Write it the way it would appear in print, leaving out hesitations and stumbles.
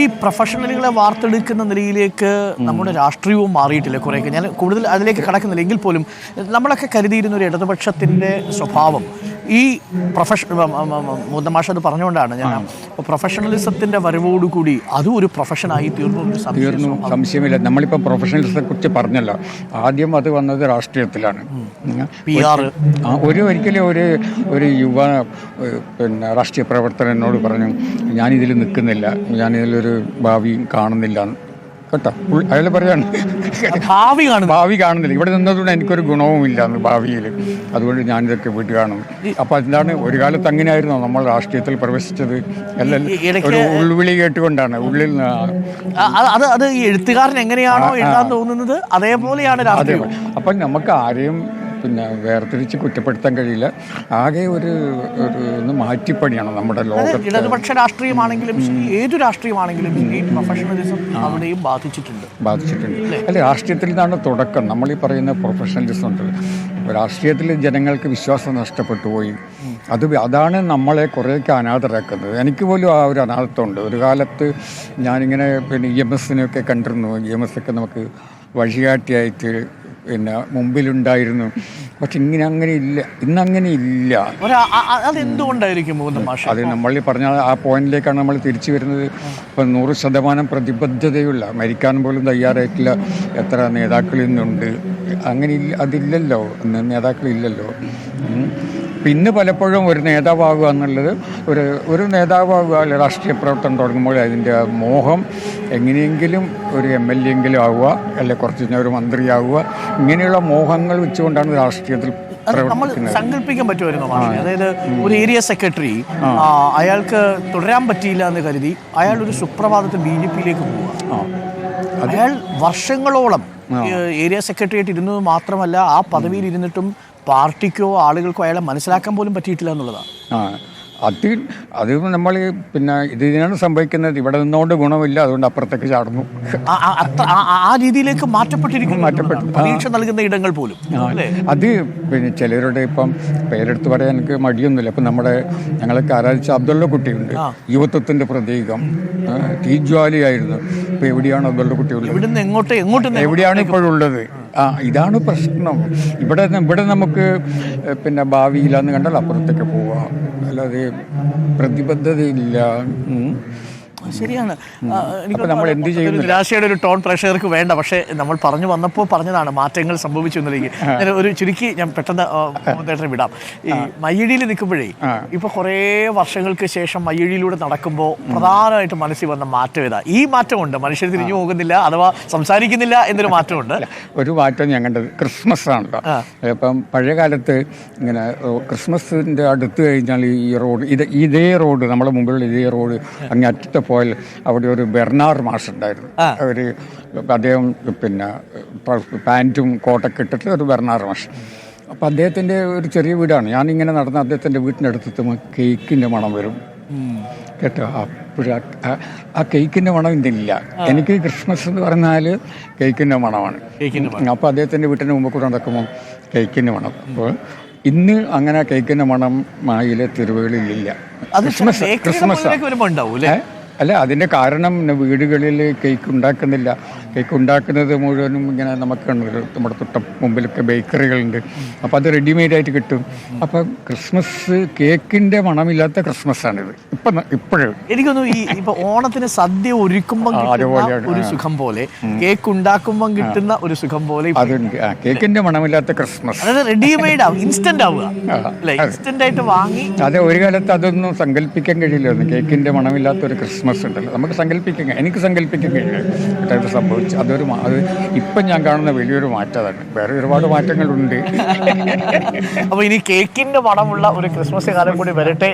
ഈ പ്രൊഫഷണലുകളെ വാർത്തെടുക്കുന്ന നിലയിലേക്ക് നമ്മുടെ രാഷ്ട്രീയവും മാറിയിട്ടില്ല കുറേയൊക്കെ. ഞാൻ കൂടുതൽ അതിലേക്ക് കടക്കുന്നില്ല എങ്കിൽ പോലും നമ്മളൊക്കെ കരുതിയിരുന്ന ഒരു ഇടതുപക്ഷത്തിൻ്റെ സ്വഭാവം ഈ മുതമാഷ അത് പറഞ്ഞുകൊണ്ടാണ് ഞാൻ പ്രൊഫഷണലിസത്തിൻ്റെ വരവോടുകൂടി അതും ഒരു പ്രൊഫഷനായി തീർന്നു സംശയമില്ല. നമ്മളിപ്പോൾ പ്രൊഫഷണലിസത്തെ കുറിച്ച് പറഞ്ഞല്ലോ, ആദ്യം അത് വന്നത് രാഷ്ട്രീയത്തിലാണ്. PR ഒരിക്കലും ഒരു യുവ രാഷ്ട്രീയ പ്രവർത്തകൻ എന്നോട് പറഞ്ഞു, ഞാനിതിൽ നിൽക്കുന്നില്ല, ഞാനിതിലൊരു ഭാവി കാണുന്നില്ല കേട്ടോ. അയാൾ പറയാണ് ഭാവി കാണുന്നില്ല, ഇവിടെ നിന്നതുകൊണ്ട് എനിക്കൊരു ഗുണവുമില്ല എന്ന് ഭാവിയിൽ, അതുകൊണ്ട് ഞാനിതൊക്കെ വീട്ടിൽ കാണുന്നു. അപ്പം എന്താണ്, ഒരു കാലത്ത് അങ്ങനെയായിരുന്നു നമ്മൾ രാഷ്ട്രീയത്തിൽ പ്രവേശിച്ചത്. എല്ലാം ഒരു ഉൾവിളി കേട്ടുകൊണ്ടാണ് ഉള്ളിൽ. അത് ഈ എഴുത്തുകാരൻ എങ്ങനെയാണോ എഴുതാൻ തോന്നുന്നത് അതേപോലെയാണ് രാഷ്ട്രീയം. അപ്പം നമുക്ക് ആരെയും വേർതിരിച്ച് കുറ്റപ്പെടുത്താൻ കഴിയില്ല. ആകെ ഒരു മാറ്റിപ്പണിയാണ് നമ്മുടെ ലോകത്ത്. ഇടതുപക്ഷ രാഷ്ട്രീയമാണെങ്കിലും ഏതു രാഷ്ട്രീയമാണെങ്കിലും ഈ പ്രൊഫഷണലിസം അവിടെയും ബാധിച്ചിട്ടുണ്ട്. അല്ല, രാഷ്ട്രീയത്തിൽ നിന്നാണ് തുടക്കം. നമ്മൾ ഈ പറയുന്ന പ്രൊഫഷണലിസം ഉണ്ടല്ലോ, രാഷ്ട്രീയത്തിൽ ജനങ്ങൾക്ക് വിശ്വാസം നഷ്ടപ്പെട്ടു പോയി. അതാണ് നമ്മളെ കുറേയൊക്കെ അനാഥരാക്കുന്നത്. എനിക്ക് പോലും ആ ഒരു അനാഥത്വമുണ്ട്. ഒരു കാലത്ത് ഞാനിങ്ങനെ EMS കണ്ടിരുന്നു. EMS ഒക്കെ നമുക്ക് വഴികാട്ടിയായിട്ട് മുമ്പിലുണ്ടായിരുന്നു. പക്ഷെ അങ്ങനെ ഇല്ല, ഇന്നങ്ങനെ ഇല്ല. അതെന്തുകൊണ്ടായിരിക്കും? അത് നമ്മൾ പറഞ്ഞ ആ പോയിന്റിലേക്കാണ് നമ്മൾ തിരിച്ചു വരുന്നത്. ഇപ്പം 100% പ്രതിബദ്ധതയുള്ള, മരിക്കാൻ പോലും തയ്യാറായിട്ടില്ല എത്ര നേതാക്കളിൽ നിന്നുണ്ട്. അങ്ങനെ അതില്ലല്ലോ, നേതാക്കളില്ലല്ലോ. പിന്നെ പലപ്പോഴും ഒരു നേതാവാകുക എന്നുള്ളത് ഒരു നേതാവാകുക, അല്ലെ രാഷ്ട്രീയ പ്രവർത്തനം തുടങ്ങുമ്പോൾ അതിൻ്റെ മോഹം എങ്ങനെയെങ്കിലും ഒരു MLA എങ്കിലും ആവുക, അല്ലെ കുറച്ച് കഴിഞ്ഞാൽ ഒരു മന്ത്രിയാവുക, ഇങ്ങനെയുള്ള മോഹങ്ങൾ വെച്ചുകൊണ്ടാണ് രാഷ്ട്രീയത്തിൽ സങ്കല്പിക്കാൻ പറ്റുമായിരുന്നു. അതായത് ഒരു ഏരിയ സെക്രട്ടറി, അയാൾക്ക് തുടരാൻ പറ്റിയില്ല എന്ന് കരുതി അയാൾ ഒരു സുപ്രഭാതത്തിൽ BJP-യിലേക്ക് പോവുക. അയാൾ വർഷങ്ങളോളം ഏരിയ സെക്രട്ടറി ആയിട്ട് ഇരുന്നത് മാത്രമല്ല, ആ പദവിയിൽ ഇരുന്നിട്ടും പാർട്ടിക്കോ ആളുകൾക്കോ അയാളെ മനസ്സിലാക്കാൻ പോലും പറ്റിയിട്ടില്ല എന്നുള്ളതാണ്. അത് നമ്മൾ ഇതിനാണ് സംഭവിക്കുന്നത്. ഇവിടെ നിന്നുകൊണ്ട് ഗുണമില്ല, അതുകൊണ്ട് അപ്പുറത്തേക്ക് ചാടുന്നു. ആ രീതിയിലേക്ക് മാറ്റപ്പെട്ടിരിക്കുന്നു, പരീക്ഷ നൽകുന്ന ഇടങ്ങൾ പോലും. അത് ചിലരുടെ ഇപ്പം പേരെടുത്ത് പറയാൻ എനിക്ക് മടിയൊന്നുമില്ല. ഇപ്പം ഞങ്ങളൊക്കെ ആരാധിച്ച അബ്ദുള്ള കുട്ടിയുണ്ട്, യുവത്വത്തിൻ്റെ പ്രതീകം. തീജ്വാലിയായിരുന്നു. ഇപ്പം എവിടെയാണ് അബ്ദുള്ള കുട്ടിയുള്ളത്? എവിടെയാണ് ഇപ്പോഴുള്ളത്? ഇതാണ് പ്രശ്നം. ഇവിടെ നമുക്ക് ഭാവിയില്ലാന്ന് കണ്ടാൽ അപ്പുറത്തേക്ക് പോവാം, അല്ലാതെ പ്രതിബദ്ധതയില്ല. ശരിയാണ്. നമ്മൾ എന്ത് ചെയ്യുന്നു? നിരാശയുടെ ഒരു ടോൺ പ്രേക്ഷകർക്ക് വേണ്ട. പക്ഷേ നമ്മൾ പറഞ്ഞു വന്നപ്പോൾ പറഞ്ഞതാണ് മാറ്റങ്ങൾ സംഭവിച്ചു എന്നതിലേക്ക്. ഒരു ചുരുക്കി ഞാൻ പെട്ടെന്ന് വിടാം. ഈ മയ്യഴിയിൽ നിൽക്കുമ്പോഴേ ഇപ്പൊ കുറേ വർഷങ്ങൾക്ക് ശേഷം മയ്യഴിയിലൂടെ നടക്കുമ്പോൾ പ്രധാനമായിട്ട് മനസ്സിൽ വന്ന മാറ്റം ഏതാ? ഈ മാറ്റമുണ്ട്, മനുഷ്യർ തിരിഞ്ഞു പോകുന്നില്ല, അഥവാ സംസാരിക്കുന്നില്ല എന്നൊരു മാറ്റമുണ്ട്. ഒരു മാറ്റം ഞാൻ കണ്ടത് ക്രിസ്മസ് ആണല്ലോ. ഇപ്പം പഴയ കാലത്ത് ഇങ്ങനെ ക്രിസ്മസിൻ്റെ അടുത്ത് കഴിഞ്ഞാൽ ഈ റോഡ് ഇതേ റോഡ്, നമ്മുടെ മുമ്പിലുള്ള ഇതേ റോഡ് അങ്ങ് അറ്റത്തെ പോയാൽ അവിടെ ഒരു ബെർണാർ മാഷ് ഉണ്ടായിരുന്നു. അദ്ദേഹം പാൻറ്റും കോട്ടൊക്കെ ഇട്ടിട്ട് ഒരു ബെർണാർ മാഷ്. അപ്പം അദ്ദേഹത്തിൻ്റെ ഒരു ചെറിയ വീടാണ്. ഞാനിങ്ങനെ നടന്ന അദ്ദേഹത്തിൻ്റെ വീട്ടിൻ്റെ അടുത്തെത്തുമ്പോൾ കേക്കിൻ്റെ മണം വരും കേട്ടോ. അപ്പോഴും ആ കേക്കിൻ്റെ മണം ഇന്നില്ല. എനിക്ക് ക്രിസ്മസ് എന്ന് പറഞ്ഞാൽ കേക്കിൻ്റെ മണമാണ്. അപ്പോൾ അദ്ദേഹത്തിൻ്റെ വീട്ടിൻ്റെ മുമ്പ് കൂടെ നടക്കുമ്പോൾ കേക്കിൻ്റെ മണം. അപ്പോൾ ഇന്ന് അങ്ങനെ കേക്കിൻ്റെ മണം മായിലെ തെരുവുകളിലില്ല. ക്രിസ്മസ് അല്ല, അതിൻ്റെ കാരണം വീടുകളിൽ കേക്ക് ഉണ്ടാക്കുന്നില്ല. കേക്ക് ഉണ്ടാക്കുന്നത് മുഴുവനും ഇങ്ങനെ നമുക്ക് നമ്മുടെ തൊട്ട മുമ്പിലൊക്കെ ബേക്കറികളുണ്ട്. അപ്പോൾ അത് റെഡിമെയ്ഡായിട്ട് കിട്ടും. അപ്പം ക്രിസ്മസ് കേക്കിൻ്റെ മണമില്ലാത്ത ക്രിസ്മസാണിത് ഇപ്പോഴും. എനിക്കൊന്നും ഇപ്പൊ ഓണത്തിന് സദ്യ ഒരുക്കുമ്പോൾ ഒരു സുഖം പോലെ, കേക്ക് ഉണ്ടാക്കുമ്പോൾ കിട്ടുന്ന ഒരു സുഖം പോലെ അതുണ്ട്. കേക്കിൻ്റെ മണമില്ലാത്ത ക്രിസ്മസ്, അതായത് റെഡിമെയ്ഡ് ആവും, ഇൻസ്റ്റന്റ് ആവുക, ഇൻസ്റ്റന്റ് ആയിട്ട് വാങ്ങി. അതെ, ഒരു കാലത്ത് അതൊന്നും സങ്കല്പിക്കാൻ കഴിയില്ലായിരുന്നു. കേക്കിൻ്റെ മണമില്ലാത്ത ഒരു ക്രിസ്മസ് ഉണ്ടല്ലോ, നമുക്ക് എനിക്ക് സങ്കല്പിക്കാൻ കഴിയില്ല സംഭവിച്ചു. അത് ഇപ്പം ഞാൻ കാണുന്ന വലിയൊരു മാറ്റമാണ്. വേറെ ഒരുപാട് മാറ്റങ്ങളുണ്ട്. അപ്പോൾ ഇനി കേക്കിൻ്റെ മണമുള്ള ഒരു ക്രിസ്മസ് കാലം കൂടി വരട്ടെ.